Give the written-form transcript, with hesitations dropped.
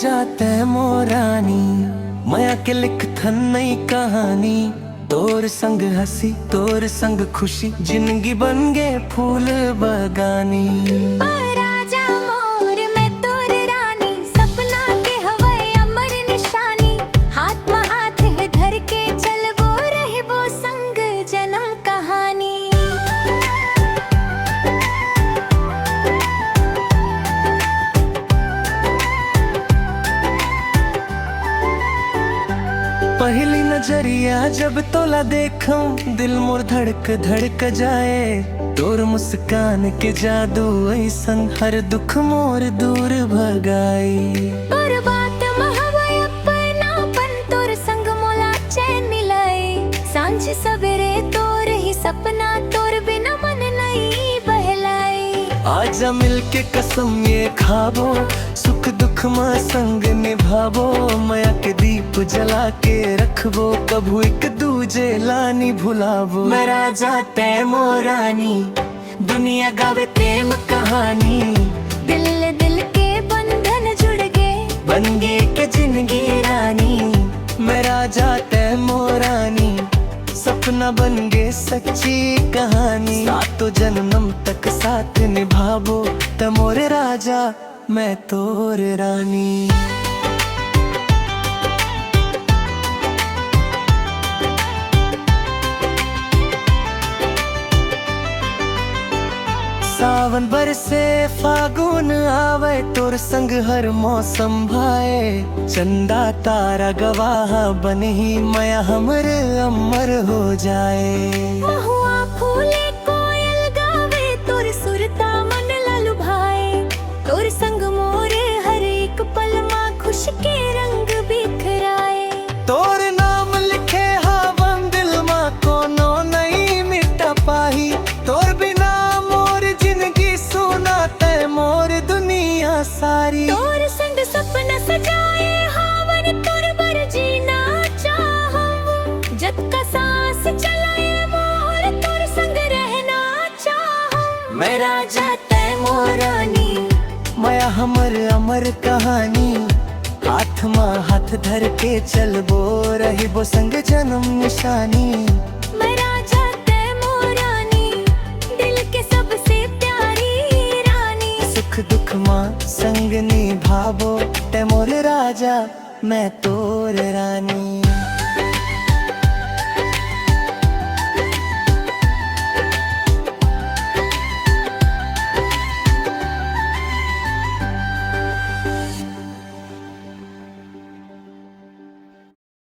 राजा तैमो रानी, माया के लिख थन नई कहानी। तोर संग हसी तोर संग खुशी, जिंदगी बन गे फूल बगानी। राजा मोर मैं तोर रानी, सपना के हवाई अमर निशानी। हाथ में हाथ है धर के चलबो, रहबो संग जन्म कहानी। पहली नजरिया जब तोला देखूं, दिल मोर धड़क धड़क जाए। तोर मुस्कान के जादू ऐसन, हर दुख मोर दूर भगाई। तोर बात महवय अपनापन, तोर संग मोला चैन मिलाए। सांझ सवेरे तोर ही सपना, तोर बिना मन नहीं बहलाए। आजा मिलके कसम ये खाबो, सुख दुख माँ संग निभाबो। माया के दीप जला के रखबो, कभू एक दूजे लानी भुलाबो। मैं राजा तैमो रानी, दुनिया गावे प्रेम कहानी। दिल दिल के बंधन जुड़ गए, बन गे के जिंदगी रानी। मैं राजा तैमो रानी, सपना बन गे सच्ची कहानी। सातों जन्म तक साथ निभाबो, तमोरे राजा मैं तोर रानी। सावन बरसे फागुन आवे, तोर संग हर मौसम भाए। चंदा तारा गवाह बने ही, माया हमर अमर हो जाए। महुआ फूले कोयल गावे, तोर सुरता मन लालु भाए। तोर संग मोरे हर एक पल माँ खुश के रंग बिखराए। तोर नाम लिखे हवन दिल माँ, कोनो नहीं मिटा पाही। तोर बिना मोर जिंदगी सुना, ते मोर दुनिया सारी। तोर संग सपना सजाए हावन, तोर बर जीना चाहूं। जब का सांस चलाए मोर, तोर संग रहना चाहूं। मैं राजा तैमो रानी, माया हमर अमर कहानी। हाथ माँ हाथ धर के चलबो, रहिबो संग जन्म निशानी। मैं राजा तैमो रानी, दिल के सबसे प्यारी रानी। सुख दुख माँ संग निभाबो, तैमोर राजा मैं तोर रानी।